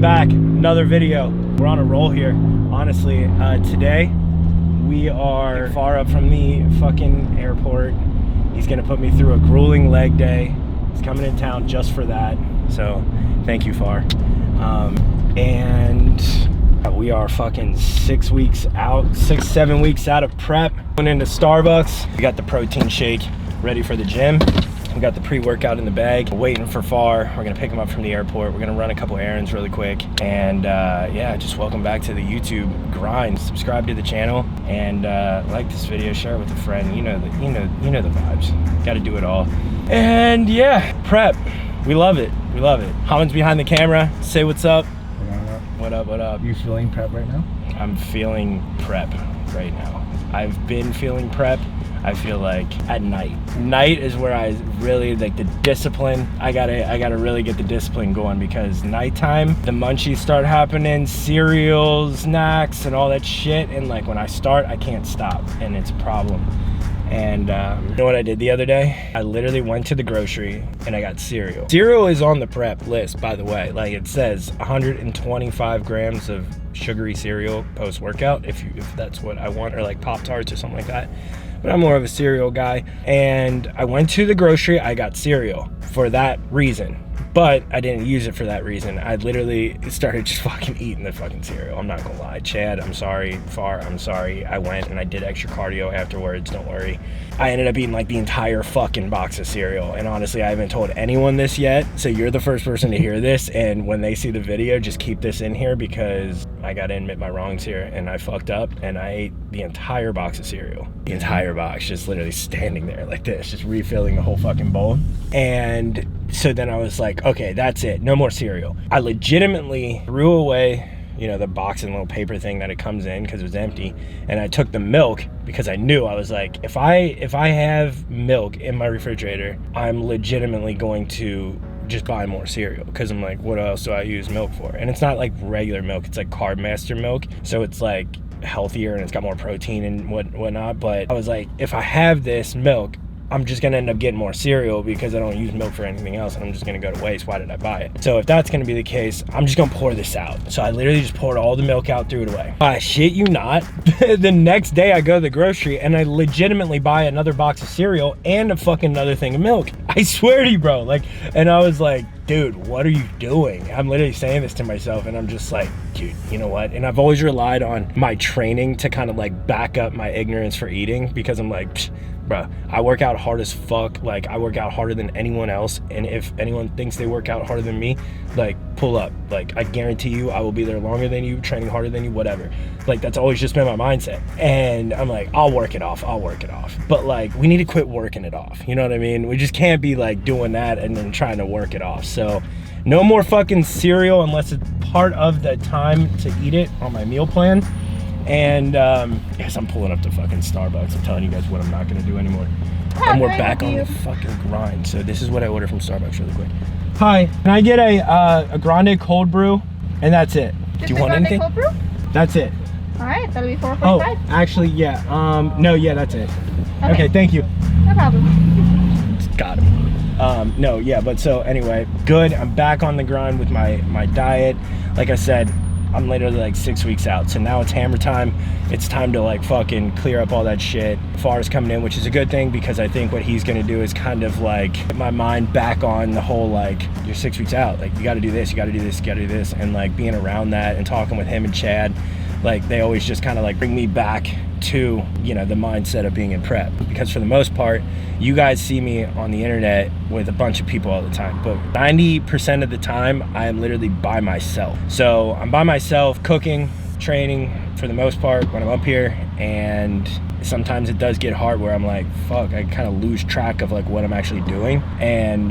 back, another video. We're on a roll here, honestly. Today we are far up from the fucking airport. He's gonna put me through a grueling leg day. He's coming in town just for that, so thank you, Far. And we are fucking 6 weeks out, 7 weeks out of prep. Going into Starbucks. We got the protein shake ready for the gym. We got the pre-workout in the bag. We're waiting for Far. We're gonna pick him up from the airport. We're gonna run a couple errands really quick. And yeah, just welcome back to the YouTube grind. Subscribe to the channel and like this video, share it with a friend. You know the vibes. Got to do it all. And yeah, prep. We love it. We love it. Holland's behind the camera. Say what's up. What up? What up? You feeling prep right now? I'm feeling prep right now. I've been feeling prep. I feel like at night. Night is where I really like the discipline. I gotta really get the discipline going, because nighttime, the munchies start happening, cereals, snacks, and all that shit. And like when I start, I can't stop, and it's a problem. And you know what I did the other day? I literally went to the grocery and I got cereal. Cereal is on the prep list, by the way. Like it says 125 grams of sugary cereal post-workout, if that's what I want, or like Pop-Tarts or something like that. But I'm more of a cereal guy. And I went to the grocery, I got cereal for that reason. But I didn't use it for that reason. I literally started just fucking eating the fucking cereal. I'm not gonna lie. Chad, I'm sorry. Far, I'm sorry. I went and I did extra cardio afterwards, don't worry. I ended up eating like the entire fucking box of cereal. And honestly, I haven't told anyone this yet. So you're the first person to hear this. And when they see the video, just keep this in here, because I gotta admit my wrongs here. And I fucked up and I ate the entire box of cereal. The entire box, just literally standing there like this, just refilling the whole fucking bowl. And so then I was like, okay, that's it, no more cereal. I legitimately threw away, you know, the box and little paper thing that it comes in, because it was empty. And I took the milk, because I knew, I was like, if I have milk in my refrigerator, I'm legitimately going to just buy more cereal, because I'm like, what else do I use milk for? And it's not like regular milk, it's like Carb Master milk, so it's like healthier and it's got more protein and whatnot. But I was like, if I have this milk, I'm just gonna end up getting more cereal, because I don't use milk for anything else, and I'm just gonna go to waste. Why did I buy it? So if that's gonna be the case, I'm just gonna pour this out. So I literally just poured all the milk out, threw it away. I shit you not, the next day I go to the grocery and I legitimately buy another box of cereal and a fucking another thing of milk. I swear to you, bro. Like, and I was like, dude, what are you doing? I'm literally saying this to myself, and I'm just like, dude, you know what? And I've always relied on my training to kind of like back up my ignorance for eating, because I'm like, psh, bro, I work out hard as fuck. Like, I work out harder than anyone else, and if anyone thinks they work out harder than me, like, pull up. Like, I guarantee you I will be there longer than you, training harder than you, whatever. Like, that's always just been my mindset. And I'm like, I'll work it off. But like, we need to quit working it off, you know what I mean? We just can't be like doing that and then trying to work it off. So no more fucking cereal unless it's part of the time to eat it on my meal plan. And yes, I'm pulling up to fucking Starbucks. I'm telling you guys what I'm not gonna do anymore. And we're back on the fucking grind. So this is what I ordered from Starbucks really quick. Hi, can I get a grande cold brew? And that's it. Do you want anything? Cold brew? That's it. All right, that'll be $4.45. Oh, actually, yeah. No, yeah, that's it. Okay, thank you. No problem. Got him. No, yeah, but so anyway, good. I'm back on the grind with my diet. Like I said, I'm literally like 6 weeks out, so now it's hammer time. It's time to like fucking clear up all that shit. Far's coming in, which is a good thing, because I think what he's gonna do is kind of like get my mind back on the whole like, you're 6 weeks out, like you gotta do this, you gotta do this, you gotta do this. And like being around that and talking with him and Chad, like they always just kind of like bring me back to, you know, the mindset of being in prep. Because for the most part, you guys see me on the internet with a bunch of people all the time, but 90% of the time I am literally by myself. So I'm by myself cooking, training for the most part when I'm up here. And sometimes it does get hard where I'm like, fuck, I kind of lose track of like what I'm actually doing, and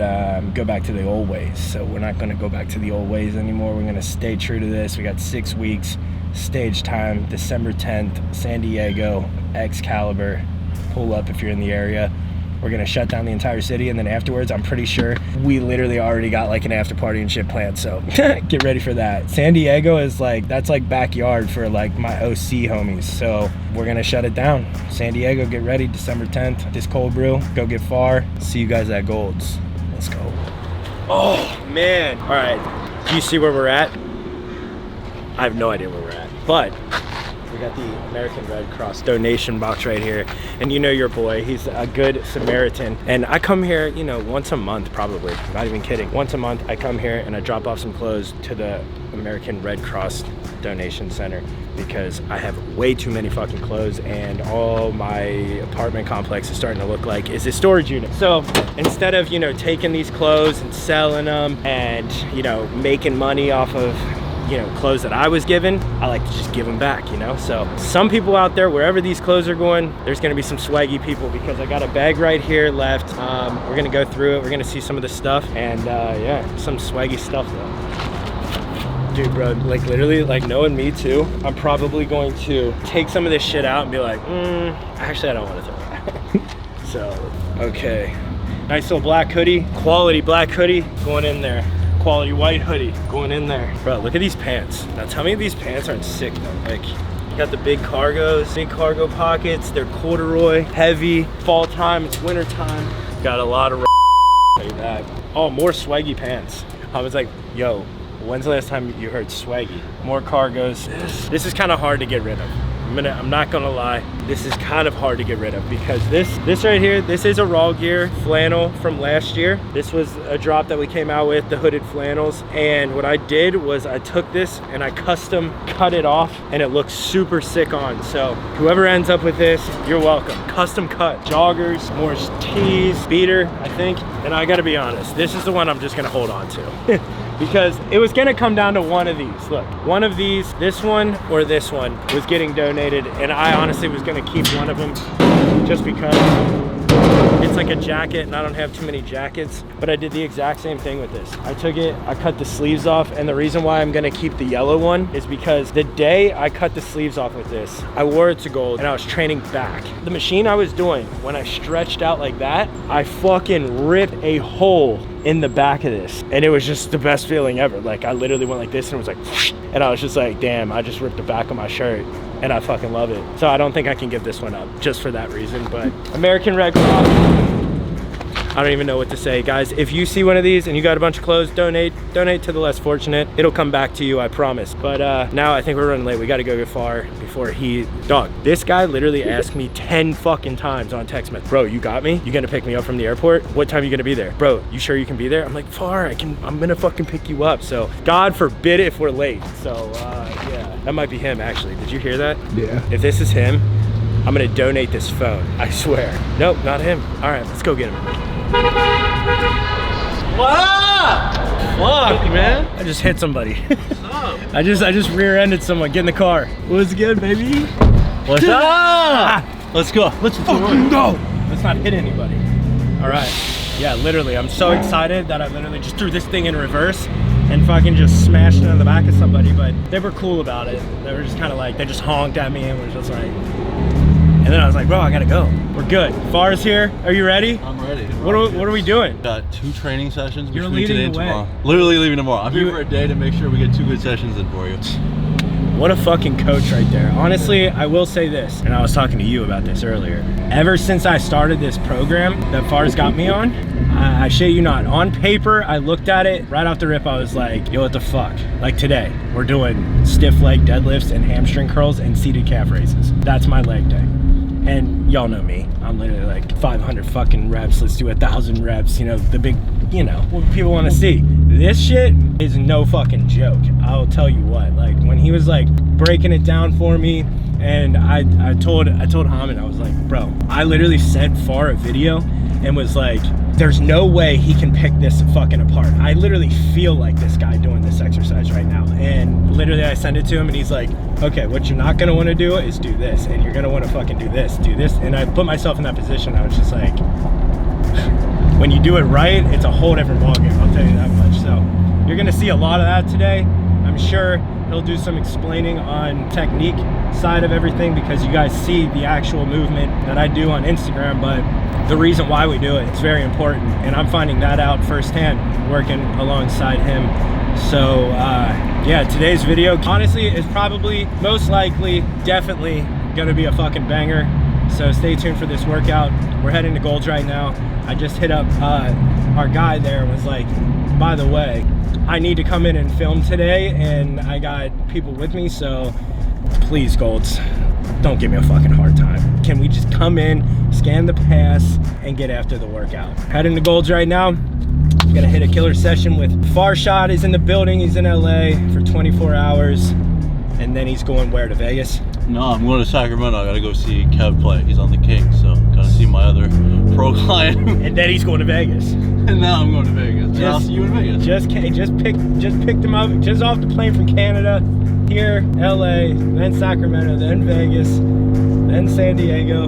go back to the old ways. So we're not gonna go back to the old ways anymore. We're gonna stay true to this. We got 6 weeks. Stage time, December 10th, San Diego, Excalibur. Pull up if you're in the area. We're gonna shut down the entire city, and then afterwards, I'm pretty sure we literally already got like an after party and shit planned, so get ready for that. San Diego is like, that's like backyard for like my OC homies, so we're gonna shut it down. San Diego, get ready, December 10th, this cold brew, go get Far. See you guys at Gold's. Let's go. Oh man, all right, do you see where we're at? I have no idea where we're at, but we got the American Red Cross donation box right here. And you know your boy, he's a good Samaritan. And I come here, you know, once a month probably, I'm not even kidding. Once a month I come here and I drop off some clothes to the American Red Cross donation center because I have way too many fucking clothes and all my apartment complex is starting to look like is a storage unit. So instead of, you know, taking these clothes and selling them and, you know, making money off of, you know, clothes that I was given, I like to just give them back, you know? So some people out there, wherever these clothes are going, there's gonna be some swaggy people because I got a bag right here left. We're gonna go through it. We're gonna see some of the stuff and yeah, some swaggy stuff though. Dude, bro, like literally, like knowing me too, I'm probably going to take some of this shit out and be like, actually I don't want to throw it out. So, okay. Nice little black hoodie, quality black hoodie going in there. Quality white hoodie going in there. Bro, look at these pants. Now tell me these pants aren't sick though. Like, you got the big cargos, big cargo pockets, they're corduroy, heavy, fall time, it's winter time. Got a lot of like that. Oh, more swaggy pants. I was like, yo, when's the last time you heard swaggy? More cargos. This is kind of hard to get rid of. I'm not gonna lie, this is kind of hard to get rid of because this right here, this is a Rawgear flannel from last year. This was a drop that we came out with, the hooded flannels. And what I did was I took this and I custom cut it off and it looks super sick on. So whoever ends up with this, you're welcome. Custom cut, joggers, more tees, beater, I think. And I gotta be honest, this is the one I'm just gonna hold on to. Because it was gonna come down to one of these. Look, one of these, this one or this one was getting donated, and I honestly was gonna keep one of them just because it's like a jacket and I don't have too many jackets, but I did the exact same thing with this. I took it, I cut the sleeves off, and the reason why I'm gonna keep the yellow one is because the day I cut the sleeves off with this, I wore it to gold and I was training back. The machine I was doing, when I stretched out like that, I fucking ripped a hole in the back of this, and it was just the best feeling ever. Like I literally went like this and it was like whoosh, and I was just like, damn, I just ripped the back of my shirt and I fucking love it. So I don't think I can give this one up just for that reason. But American Red Cross, I don't even know what to say. Guys, if you see one of these and you got a bunch of clothes, donate to the less fortunate. It'll come back to you, I promise. But now I think we're running late. We gotta go far before dog, this guy literally asked me 10 fucking times on text message, bro, you got me? You gonna pick me up from the airport? What time are you gonna be there? Bro, you sure you can be there? I'm like, far, I'm gonna fucking pick you up. So God forbid if we're late. So yeah, that might be him actually. Did you hear that? Yeah. If this is him, I'm gonna donate this phone, I swear. Nope, not him. All right, let's go get him. What up? Fuck, man. I just hit somebody. What's up? I just rear-ended someone. Get in the car. What's good, baby? What's up? Let's go. Let's fucking go. Let's not hit anybody. All right. Yeah, literally, I'm so excited that I literally just threw this thing in reverse and fucking just smashed it on the back of somebody, but they were cool about it. They were just kind of like, they just honked at me and was just like, and then I was like, bro, I gotta go. We're good. Far's here. Are you ready? I'm ready. What are we doing? Got 2 training sessions You're between today and leading the way. tomorrow. Literally leaving tomorrow. I'm here for a day to make sure we get 2 good sessions in for you. What a fucking coach right there. Honestly, I will say this, and I was talking to you about this earlier. Ever since I started this program that Far's got me on, I shit you not, on paper, I looked at it, right off the rip, I was like, yo, what the fuck? Like today, we're doing stiff leg deadlifts and hamstring curls and seated calf raises. That's my leg day. And y'all know me, I'm literally like 500 fucking reps, let's do 1,000 reps, you know, the big, you know, what people want to see. This shit is no fucking joke. I'll tell you what, like when he was like breaking it down for me, and I told Hamid, I was like, bro, I literally sent Far a video and was like, there's no way he can pick this fucking apart. I literally feel like this guy doing this exercise right now. And literally I sent it to him and he's like, okay, what you're not gonna wanna do is do this. And you're gonna wanna fucking do this. And I put myself in that position. I was just like, when you do it right, it's a whole different ballgame, I'll tell you that much. So you're gonna see a lot of that today. I'm sure he'll do some explaining on technique side of everything because you guys see the actual movement that I do on Instagram, but the reason why we do it is very important, and I'm finding that out firsthand working alongside him. So yeah, today's video honestly is probably most likely definitely gonna be a fucking banger, so stay tuned for this workout. We're heading to Gold's right now. I just hit up our guy there and was like, by the way, I need to come in and film today, and I got people with me, so please, Golds, don't give me a fucking hard time. Can we just come in, scan the pass, and get after the workout? Heading to Golds right now. Gonna hit a killer session with Farshad. He's in the building, he's in LA for 24 hours. And then he's going where, to Vegas? No, I'm going to Sacramento. I gotta go see Kev play. He's on the Kings, so gotta see my other pro client. And then he's going to Vegas. And now I'm going to Vegas. And I'll see you in Vegas. Just picked him up just off the plane from Canada. Here, LA, then Sacramento, then Vegas, then San Diego.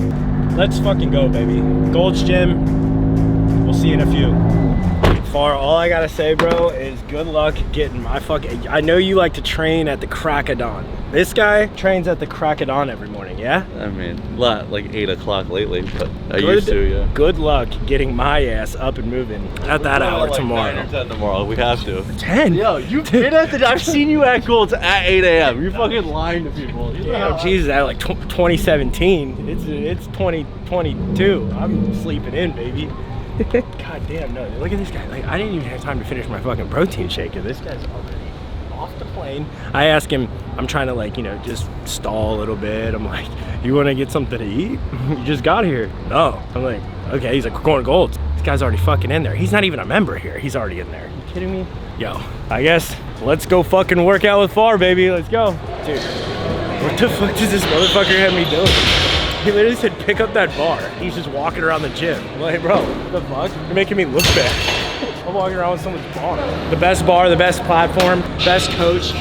Let's fucking go, baby. Gold's Gym. We'll see you in a few. Far, all I gotta say, bro, is good luck getting my fucking. I know you like to train at the crack of dawn. This guy trains at the crack of dawn every morning, yeah? I mean, like 8 o'clock lately, but I used to, yeah. Good luck getting my ass up and moving at that hour like tomorrow. 9 or 10 tomorrow, we have to. 10? Yo, you've been at the, I've seen you at Gold's at 8 a.m. You're fucking lying to people. Damn, Jesus, at like 2017. It's 2022. I'm sleeping in, baby. God damn, no, look at this guy. Like, I didn't even have time to finish my fucking protein shake, and this guy's already off the plane. I ask him, I'm trying to, like, you know, just stall a little bit. I'm like, you want to get something to eat? You just got here. No. I'm like, okay. He's like, we're going to Gold. This guy's already fucking in there. He's not even a member here. He's already in there. You kidding me? Yo, I guess let's go fucking work out with Far, baby. Let's go. Dude, what the fuck does this motherfucker have me doing? He literally said, pick up that bar. He's just walking around the gym. I'm like, bro, what the fuck? You're making me look bad. I'm walking around with someone's bar. The best bar, the best platform, best coach,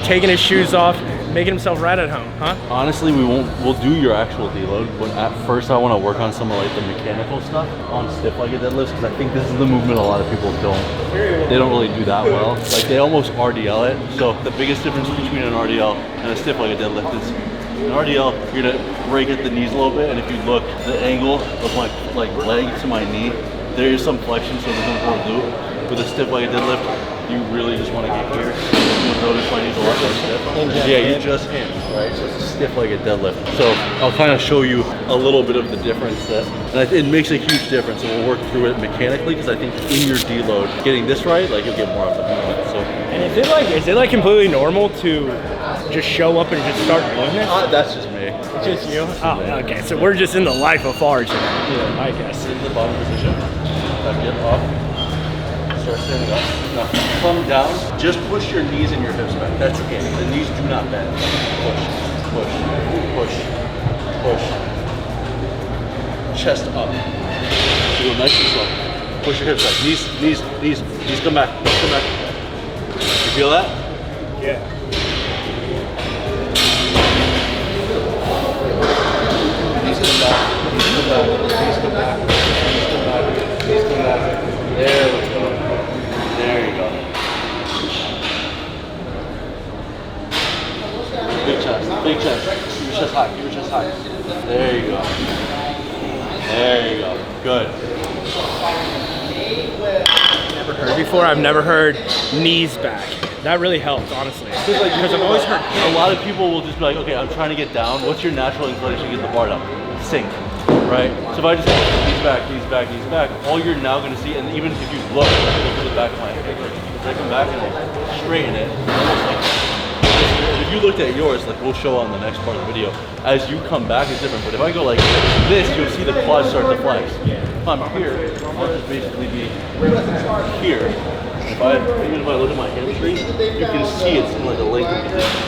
taking his shoes off, making himself right at home, huh? Honestly, we'll do your actual deload, but at first I want to work on some of like the mechanical stuff on stiff-legged deadlifts, because I think this is the movement a lot of people they don't really do that well. Like, they almost RDL it. So the biggest difference between an RDL and a stiff-legged deadlift is an RDL, you're gonna break at the knees a little bit, and if you look, the angle of my leg to my knee, there is some flexion, so there's no more glute. With a stiff-legged deadlift, you really just want to get here. You'll notice my knees a lot more stiff. Yeah, you just hinge, right? So it's a stiff-legged deadlift. So I'll kind of show you a little bit of the difference that, and it makes a huge difference, and we'll work through it mechanically, because I think in your deload, getting this right, like, you'll get more of the movement. So. And is it like completely normal to just show up and just start doing this? That's just me. It's just you? Oh, okay. So we're just in the life of Far today. Yeah, I guess. Into the bottom position. Get up. Start standing up. Now come down. Just push your knees and your hips back. That's it. The knees do not bend. Push, push, push, push. Chest up. You go nice and slow. Push your hips back. Knees come back. Come back. You feel that? Yeah. There we go. There you go. Big chest, big chest. Keep your chest high, keep your chest high. There you go. There you go. Good. Never heard before. I've never heard knees back. That really helps, honestly. Because I've always heard a lot of people will just be like, okay, I'm trying to get down. What's your natural inclination to get the bar down? Sink, right? So if I just knees back, knees back, knees back, all you're now going to see, and even if you look at the back of my head, I come back and I straighten it. Almost like, if you looked at yours, like we'll show on the next part of the video, as you come back it's different. But if I go like this, you'll see the quads start to flex. If I'm here, I'll just basically be here. Even if I look at my hamstring, you can see it's in like a lengthened position.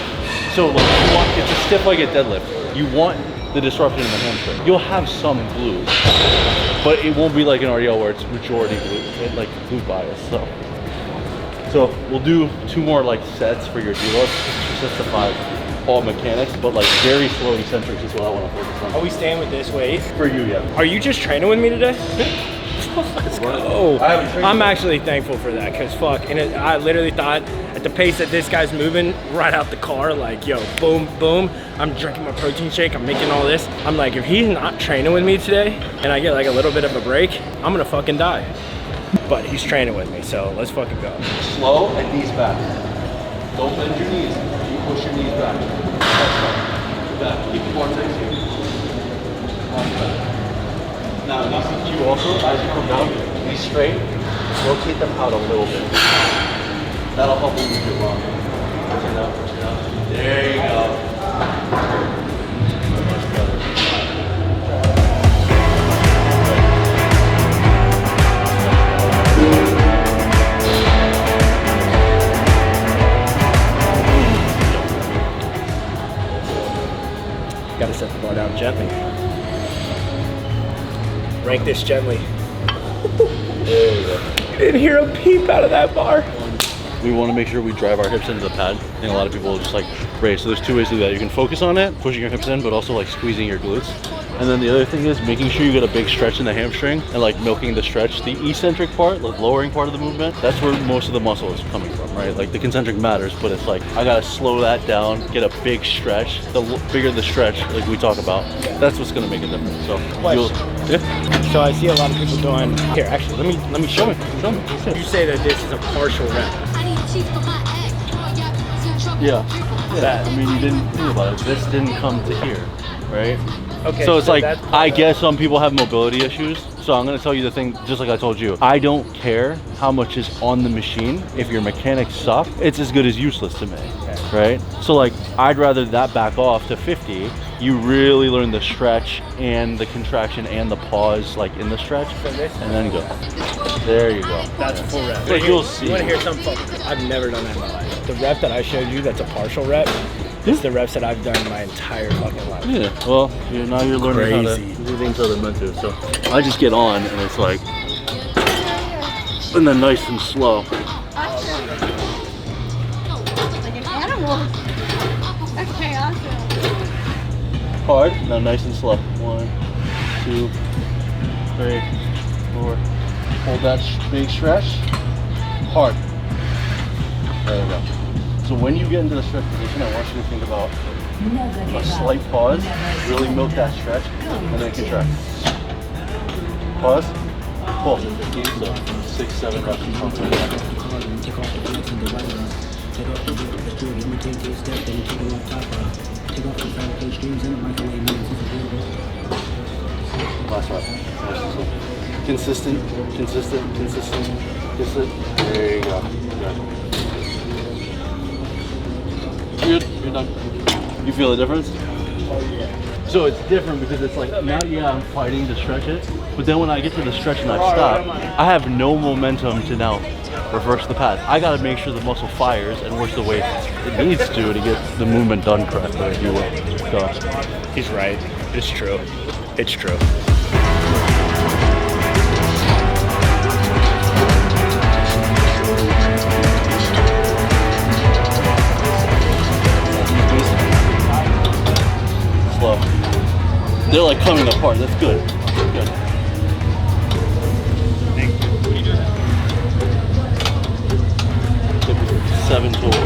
So like it's a stiff-legged deadlift. You want the disruption in the hamstring. You'll have some glute, but it won't be like an RDL where it's majority glute, like glute bias. So we'll do 2 more like sets for your deload, 2 sets to 5, all mechanics, but like very slow eccentrics is what I want to focus on. Are we staying with this weight? For you, yeah. Are you just training with me today? Let's go. I'm actually thankful for that, because fuck, and I literally thought at the pace that this guy's moving right out the car, like, yo, boom, boom, I'm drinking my protein shake, I'm making all this. I'm like, if he's not training with me today and I get like a little bit of a break, I'm gonna fucking die. But he's training with me, so let's fucking go. Slow and knees back. Don't bend your knees. You push your knees back. Back. Keep the vortex here. Back. Now, knees to you also, as you come down, knees straight, rotate them out a little bit. That'll help you move your lung. Chin up, chin up. There you go. Much better. Gotta set the bar down gently. Rank this gently. There you go. You didn't hear a peep out of that bar. We want to make sure we drive our hips into the pad. I think a lot of people will just like raise. So there's two ways to do that. You can focus on it, pushing your hips in, but also like squeezing your glutes. And then the other thing is making sure you get a big stretch in the hamstring and like milking the stretch. The eccentric part, like lowering part of the movement, that's where most of the muscle is coming from, right? Like the concentric matters, but it's like, I gotta slow that down, get a big stretch. The bigger the stretch, like we talk about, that's what's gonna make a difference. So, yeah. So I see a lot of people doing, here actually, let me show me. You say that this is a partial rep. Yeah. That, I mean, you didn't think about it. This didn't come to here, right? Okay. So it's like, I guess some people have mobility issues. So I'm gonna tell you the thing, just like I told you. I don't care how much is on the machine. If your mechanics suck, it's as good as useless to me, right? So like, I'd rather that back off to 50. You really learn the stretch and the contraction and the pause, like in the stretch, and then go. There you go. That's a full rep. But you'll see. You wanna hear something? I've never done that in my life. The rep that I showed you, that's a partial rep. It's the reps that I've done my entire fucking life. Yeah, well, now you're learning how to do things how they're meant to. So I just get on and it's like, and then nice and slow. Awesome. Like an animal. Okay, awesome. Hard, now nice and slow. 1, 2, 3, 4. Hold that big stretch. Hard. There you go. So when you get into the stretch position, I want you to think about a slight pause, really milk that stretch, and then contract. Pause, pull. So 6, 7 reps and pump. Last rep. Consistent, consistent, consistent, consistent. There you go. Good. Good, you're done. You feel the difference? Oh yeah. So it's different because it's like, now yeah, I'm fighting to stretch it, but then when I get to the stretch and I stop, I have no momentum to now reverse the pad. I gotta make sure the muscle fires and works the way it needs to get the movement done correctly, if you will. So. He's right. It's true. It's true. Slow. They're like coming apart. That's good. Good. 7 total.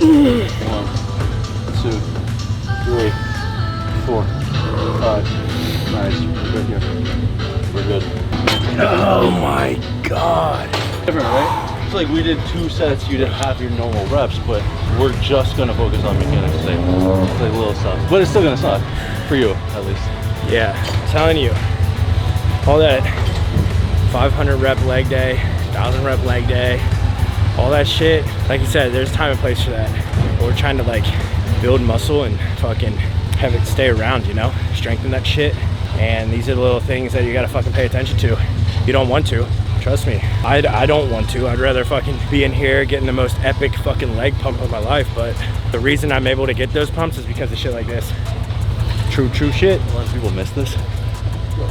1, 2, 3, 4, 5. Nice. We're good here. We're good. Oh my God. Different, right? It's like we did 2 sets, you did half your normal reps, but we're just gonna focus on mechanics today. It's like a little stuff, but it's still gonna suck for you, at least. Yeah, I'm telling you, all that 500 rep leg day, 1000 rep leg day, all that shit. Like you said, there's time and place for that. But we're trying to like build muscle and fucking have it stay around, you know, strengthen that shit. And these are the little things that you gotta fucking pay attention to. You don't want to. Trust me, I don't want to. I'd rather fucking be in here getting the most epic fucking leg pump of my life, but the reason I'm able to get those pumps is because of shit like this. True shit. A lot of people miss this.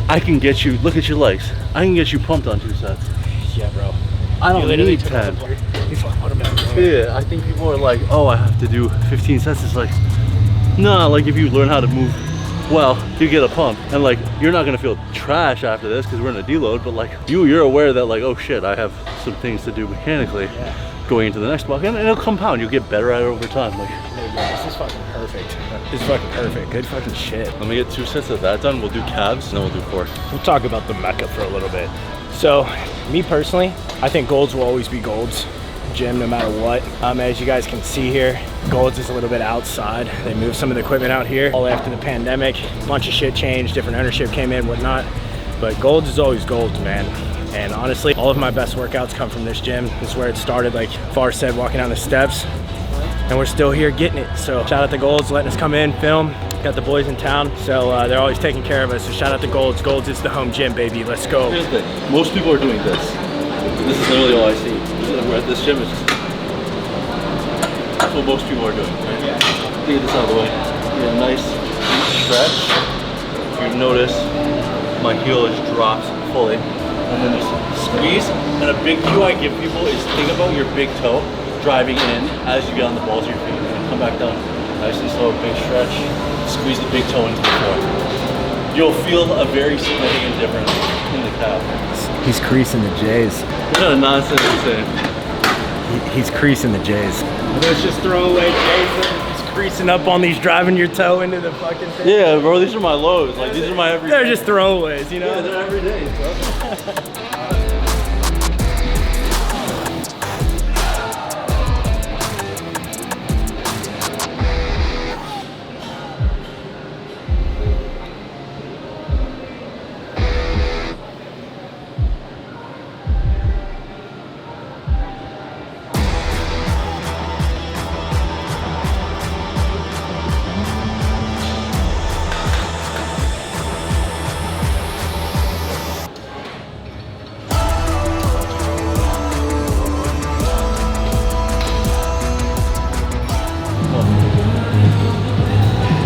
I can get you, look at your legs. I can get you pumped on 2 sets. Yeah, bro. I don't need 10. Yeah, I think people are like, oh, I have to do 15 sets. It's like, nah, like if you learn how to move well, you get a pump, and like you're not gonna feel trash after this because we're in a deload, but like you're aware that like, oh shit, I have some things to do mechanically going into the next block, and it'll compound. You'll get better at it over time. Like, this is fucking perfect. This is fucking perfect. Good fucking shit. Let me get 2 sets of that done. We'll do calves, and then we'll do core. We'll talk about the mecca for a little bit. So, me personally, I think golds will always be golds. Gym, no matter what. As you guys can see here, Golds is a little bit outside. They moved some of the equipment out here all after the pandemic. A bunch of shit changed, different ownership came in, whatnot. But Golds is always Golds, man. And honestly, all of my best workouts come from this gym. It's where it started, like Far said, walking down the steps. And we're still here getting it. So shout out to Golds, letting us come in, film. Got the boys in town, so they're always taking care of us. So shout out to Golds. Golds is the home gym, baby. Let's go. Here's the thing. Most people are doing this. This is literally all I see. We're at this gym. It's just, that's what most people are doing. Right? Yeah. Get this out of the way. Get a nice stretch. If you notice, my heel is dropped fully. And then just squeeze. And a big cue I give people is think about your big toe driving in as you get on the balls of your feet. And come back down. Nice and slow, big stretch. Squeeze the big toe into the floor. You'll feel a very significant difference in the calf. He's creasing the J's. What kind of nonsense is that? He's creasing the J's. Let's just throw away J's. He's creasing up on these, driving your toe into the fucking thing. Yeah, bro, these are my lows. Like, these are my everyday. They're just throwaways, you know? Yeah, they're everyday, bro.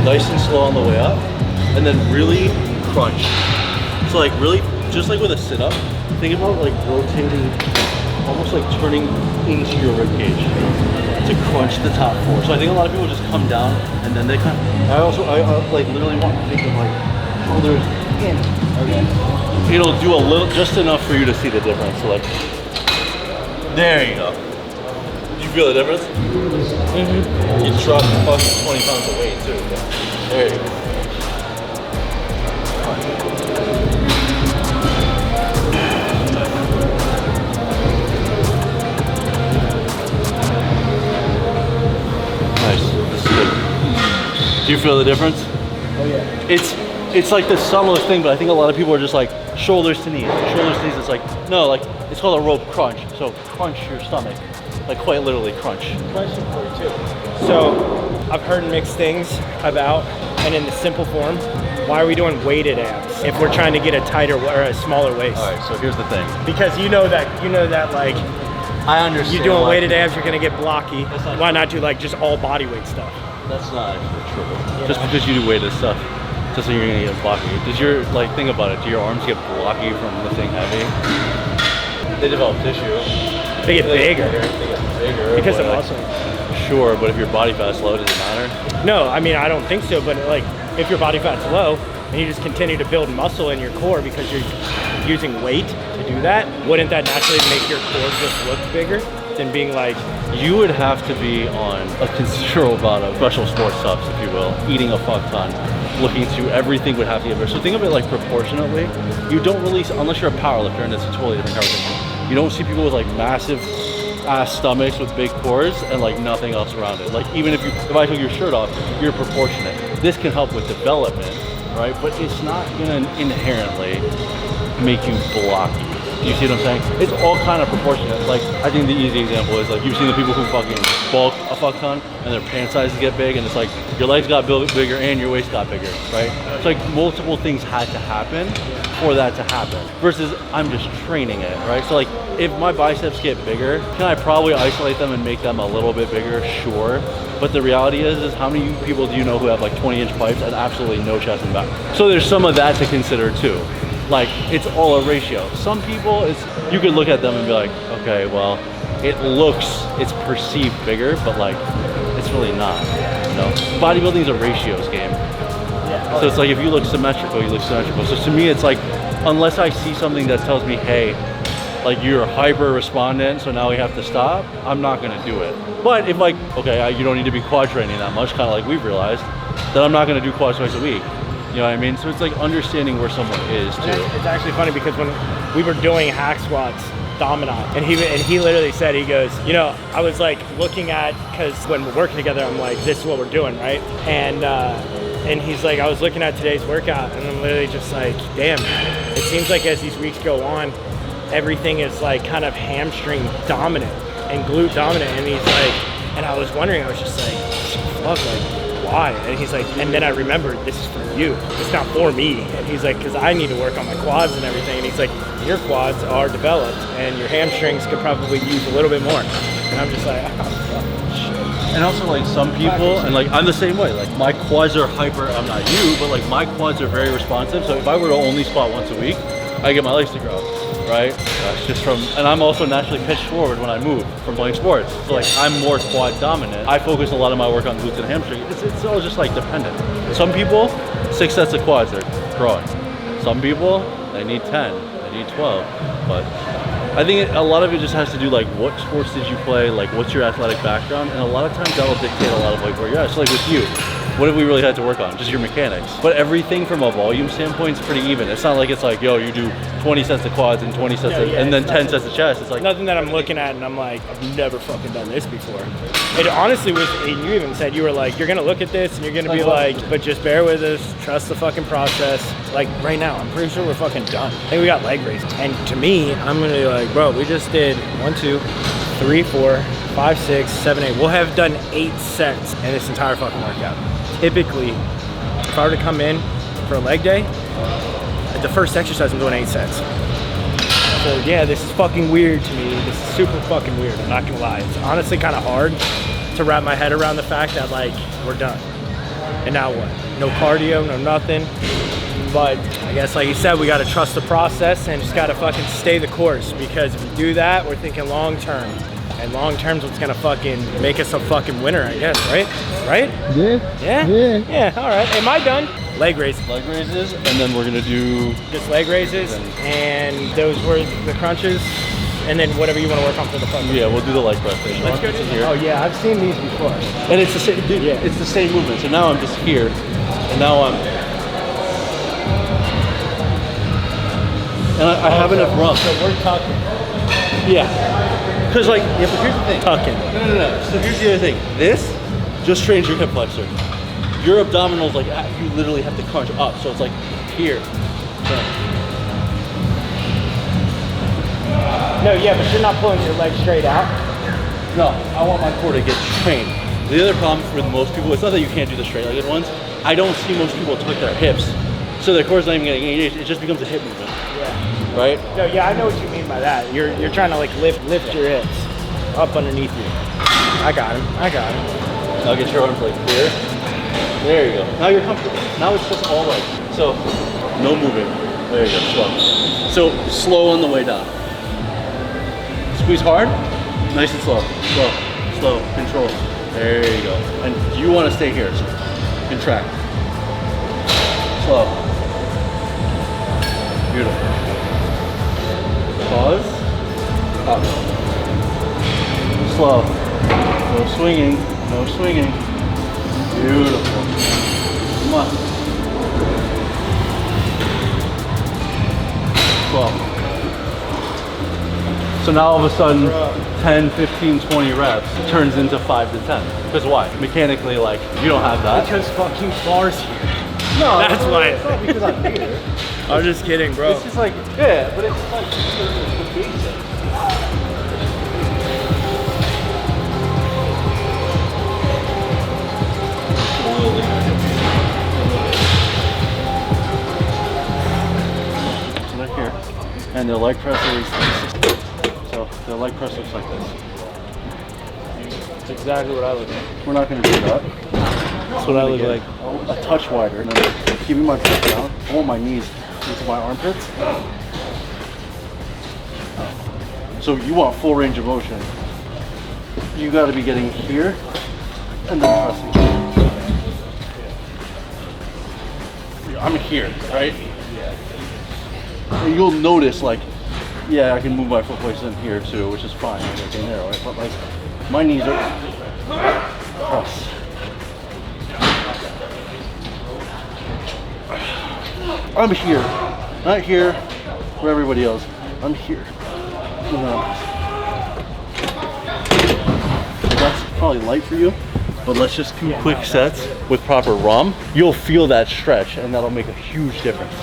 Nice and slow on the way up, and then really crunch. So like really, just like with a sit-up, think about like rotating, almost like turning into your rib cage to crunch the top four. So I think a lot of people just come down and then they kind of, I like literally want to think of like shoulders in. Okay. It'll do a little, just enough for you to see the difference. So like, there you go. You feel the difference? Mm-hmm. You dropped fucking 20 pounds of weight too. There you go. Nice. This is good. Do you feel the difference? Oh yeah. It's like the subtlest thing, but I think a lot of people are just like shoulders to knees. Shoulders to knees. It's like no, like it's called a rope crunch. So crunch your stomach. Like quite literally crunch. Question for you too. So I've heard mixed things about, and in the simple form, why are we doing weighted abs if we're trying to get a tighter or a smaller waist? All right, so here's the thing. Because you know that like I understand. you're doing weighted abs, you're gonna get blocky. Why not do like just all body weight stuff? That's not actually true. Yeah. Just because you do weighted stuff doesn't mean you're gonna get blocky. Does your like think about it? Do your arms get blocky from lifting heavy? They develop tissue. They get bigger. They get bigger because of like, muscle. Sure, but if your body fat's low, does it matter? No, I mean I don't think so. But like if your body fat's low and you just continue to build muscle in your core because you're using weight to do that, wouldn't that naturally make your core just look bigger than being like? You would have to be on a considerable amount of special sports subs, if you will, eating a fuck ton, looking to everything would have to get bigger. So think of it like proportionately. You don't really, unless you're a powerlifter, and it's a totally different conversation. You don't see people with like massive ass stomachs with big cores and like nothing else around it. Like even if I took your shirt off, you're proportionate. This can help with development, right? But it's not gonna inherently make you blocky. You see what I'm saying? It's all kind of proportionate. Like, I think the easy example is like, you've seen the people who fucking bulk a fuck ton and their pant sizes get big and it's like, your legs got bigger and your waist got bigger, right? It's like multiple things had to happen for that to happen versus I'm just training it, right? So like, if my biceps get bigger, can I probably isolate them and make them a little bit bigger? Sure. But the reality is how many people do you know who have like 20-inch pipes and absolutely no chest and back? So there's some of that to consider too. Like, it's all a ratio. Some people, you could look at them and be like, okay, well, it's perceived bigger, but like, it's really not, you know? Bodybuilding is a ratios game. So it's like, if you look symmetrical, you look symmetrical. So to me, it's like, unless I see something that tells me, hey, like you're hyper respondent, so now we have to stop, I'm not gonna do it. But if like, okay, you don't need to be quad training that much, kind of like we've realized, then I'm not gonna do quads twice a week. You know what I mean? So it's like understanding where someone is too. It's actually funny because when we were doing hack squats, Dominant, and he literally said, he goes, you know, I was like looking at, because when we're working together, I'm like, this is what we're doing, right? And he's like, I was looking at today's workout, and I'm literally just like, damn, it seems like as these weeks go on, everything is like kind of hamstring dominant and glute dominant. And he's like, and I was wondering, I was just like, fuck, like, why? And he's like, and then I remembered, this is for you. It's not for me. And he's like, because I need to work on my quads and everything. And he's like, your quads are developed and your hamstrings could probably use a little bit more. And I'm just like, oh, fuck, shit. And also like some people, and like I'm the same way, like my quads are hyper, I'm not you, but like my quads are very responsive. So if I were to only squat once a week, I get my legs to grow, right? That's just from, and I'm also naturally pitched forward when I move from playing sports. So like I'm more quad dominant. I focus a lot of my work on glutes and hamstring. It's all just like dependent. Some people, 6 sets of quads, they're growing. Some people, they need 10, they need 12, but I think a lot of it just has to do like what sports did you play, like what's your athletic background, and a lot of times that will dictate a lot of like where you're at. So like with you, what have we really had to work on? Just your mechanics. But everything from a volume standpoint is pretty even. It's not like it's like, yo, you do 20 sets of quads and 20 sets of, and then 10 sets of chest. It's like nothing that I'm looking at and I'm like, I've never fucking done this before. It honestly was, and you even said, you were like, you're gonna look at this and you're gonna be like, but just bear with us, trust the fucking process. Like right now, I'm pretty sure we're fucking done. I think we got leg raises. And to me, I'm gonna be like, bro, we just did 1, 2, 3, 4, 5, 6, 7, 8. We'll have done 8 sets in this entire fucking workout. Typically, if I were to come in for a leg day, the first exercise I'm doing 8 sets. So yeah, this is fucking weird to me. This is super fucking weird, I'm not gonna lie. It's honestly kind of hard to wrap my head around the fact that like, we're done. And now what? No cardio, no nothing. But I guess like you said, we gotta trust the process and just gotta fucking stay the course, because if we do that, we're thinking long term. And long term's what's gonna fucking make us a fucking winner, I guess, right? Right? Yeah. Yeah? Yeah. Yeah, all right. Am I done? Leg raises. leg raises, and then we're gonna do Just leg raises, and those were the crunches, and then whatever you want to work on for the fun. yeah, we'll do the leg press. Let's go to here. Oh yeah, I've seen these before. And it's the same, dude, Yeah. it's the same movement. So now I'm just here, and now I'm, and I have enough rump. So we're tucking. Yeah. Because like, yeah, but here's the thing. Tucking. No. So here's the other thing. This just trains your hip flexor. Your abdominals, like you literally have to crunch up. So it's like here. So. No, yeah, but you're not pulling your leg straight out. No, I want my core to get trained. The other problem for most people, it's not that you can't do the straight-legged ones. I don't see most people tuck their hips, so their core's not even getting engaged. It just becomes a hip movement. Yeah. Right? No, yeah, I know what you mean by that. You're trying to like lift your hips up underneath you. I got him. Now get your arms like here. There you go. Now you're comfortable. Now it's just all like, so no moving. There you go, slow. So slow on the way down. Squeeze hard, nice and slow. Slow, control. There you go. And you want to stay here, so contract. Slow. Beautiful. Pause. Up. Slow. No swinging. No swinging. Beautiful. Come on. Slow. So now all of a sudden, 10, 15, 20 reps turns into 5 to 10. Because why? Mechanically, like, you don't have that. Because fucking bars here. No, That's why. It's not because I'm here. I'm just kidding, bro. It's just like, yeah, but it's like the basics. So they're here, and their leg press is, so their leg press looks like this. That's exactly what I look like. We're not going to do that. That's what I look like. A touch wider. And then keeping my foot down. I want my knees into my armpits. So you want full range of motion. You got to be getting here and then pressing. I'm here, right? And you'll notice, like, yeah, I can move my foot place in here too, which is fine. Like, I can narrow it, but like, my knees are press. I'm here, not here for everybody else. I'm here. That's probably light for you, but let's just do quick sets with proper ROM. You'll feel that stretch, and that'll make a huge difference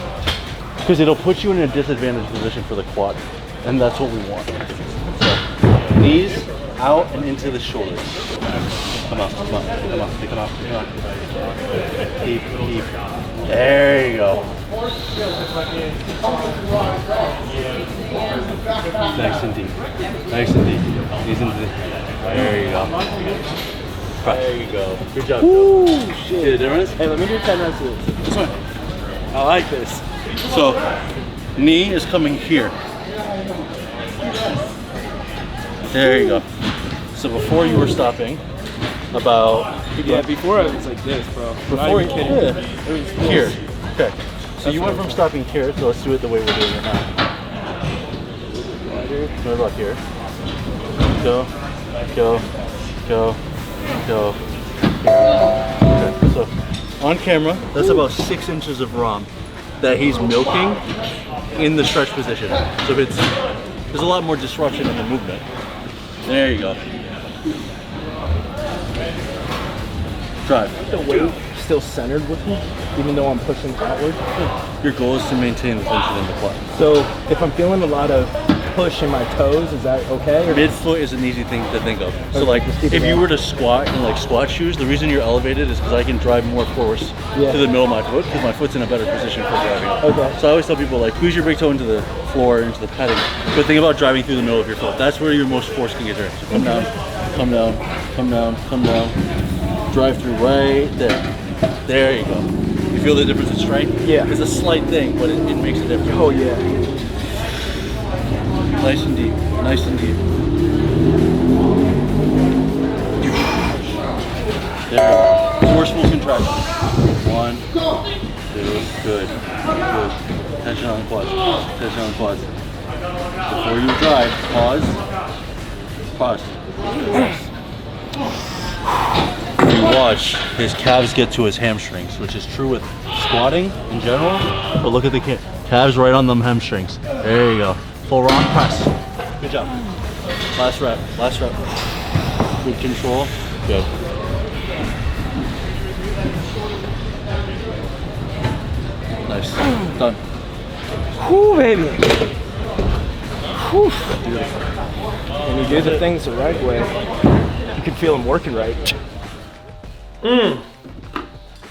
because it'll put you in a disadvantaged position for the quad. And that's what we want. So, knees out and into the shoulders. Come on, come on, come on, come on, come on. Keep. There you go. Nice and deep. Nice and deep. Knees into the... There you go. There you go. Good job. Ooh, shit. See the difference? Hey, let me do 10 reps of this. This one. I like this. So, knee is coming here. There you go. So before you were stopping, about... Yeah, before I was like this, bro. Before you kidding. It was Here. Okay. So you went from stopping here, so let's do it the way we're doing it now. What about here? Go. Okay. So on camera, that's about 6 inches of ROM that he's milking in the stretch position. So there's a lot more disruption in the movement. There you go. Drive. The weight still centered with me, even though I'm pushing outward. Your goal is to maintain the tension in the quad. So if I'm feeling a lot of push in my toes, is that okay? Or Mid-foot is an easy thing to think of. So Okay, like, just keep it if you down. were to squat in like squat shoes, the reason you're elevated is because I can drive more force to the middle of my foot, because my foot's in a better position for driving. Okay. So I always tell people like, squeeze your big toe into the floor, into the padding. But think about driving through the middle of your foot. That's where your most force can get there. So come down, come down, come down, come down. Drive through right there. There you go. You feel the difference in strength? Yeah. It's a slight thing, but it makes a difference. Oh yeah. Nice and deep. Nice and deep. There you go. Forceful contraction. 1, 2, good. Good. Tension on the quads. Tension on the quads. Before you drive, pause. Pause. If you watch, his calves get to his hamstrings, which is true with squatting in general. But look at the calves right on them hamstrings. There you go. Full rock press. Good job. Last rep. Last rep. Good control. Good. Nice. Done. Whew, baby. Whew. Beautiful. When you do the things the right way, you can feel them working right.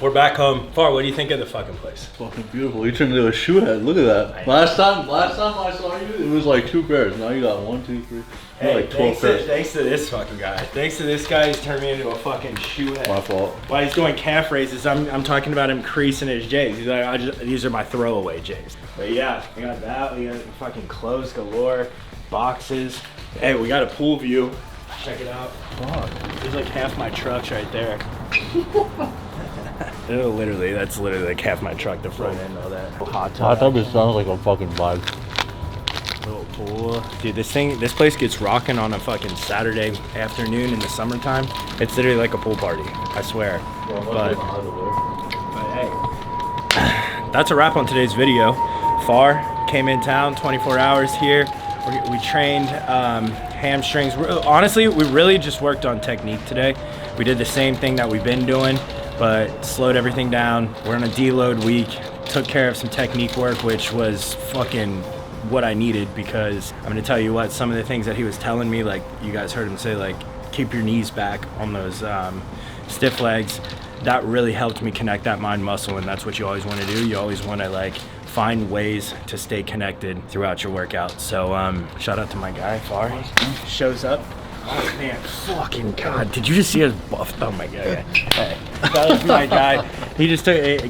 We're back home. Far, what do you think of the fucking place? Fucking beautiful. You turned into a shoe head. Look at that. Last time I saw you, it was like 2 pairs. Now you got 1, 2, 3. Hey, like 12 pairs. thanks to this fucking guy. Thanks to this guy, he's turned me into a fucking shoe head. My fault. While he's doing calf raises, I'm talking about him creasing his J's. He's like, these are my throwaway J's. But yeah, we got that. We got fucking clothes galore, boxes. Hey, we got a pool view. Check it out. Fuck. There's like half my trucks right there. Literally, that's literally like half my truck, the front end, all that. Hot tub. Hot tub just sounds like a fucking vibe. Little pool. Dude, this place gets rocking on a fucking Saturday afternoon in the summertime. It's literally like a pool party, I swear. But hey, that's a wrap on today's video. Far came in town, 24 hours here. We trained hamstrings. Honestly, we really just worked on technique today. We did the same thing that we've been doing, but slowed everything down. We're on a deload week. Took care of some technique work, which was fucking what I needed, because I'm gonna tell you what, some of the things that he was telling me, like you guys heard him say, like keep your knees back on those stiff legs. That really helped me connect that mind muscle, and that's what you always want to do. You always want to like find ways to stay connected throughout your workout. So shout out to my guy Far. Shows up. Oh man, fucking God, did you just see us buffed? Oh my God. Hey, shout out to my guy. He just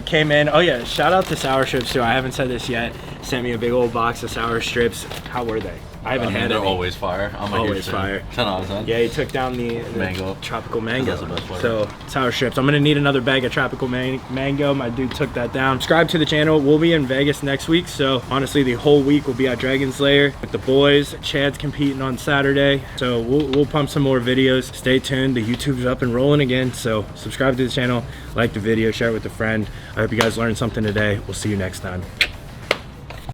came in. Oh yeah, shout out to Sour Strips too. I haven't said this yet. Sent me a big old box of Sour Strips. How were they? I haven't had they're any. always fire. I'm Always fire. 10 out of 10. Yeah, he took down the Mango. tropical mango. That's the best flavor. So Sour Strips. I'm gonna need another bag of tropical mango. My dude took that down. Subscribe to the channel. We'll be in Vegas next week. So honestly, the whole week we'll be at Dragon's Lair with the boys. Chad's competing on Saturday. So we'll pump some more videos. Stay tuned. The YouTube's up and rolling again. So subscribe to the channel, like the video, share it with a friend. I hope you guys learned something today. We'll see you next time.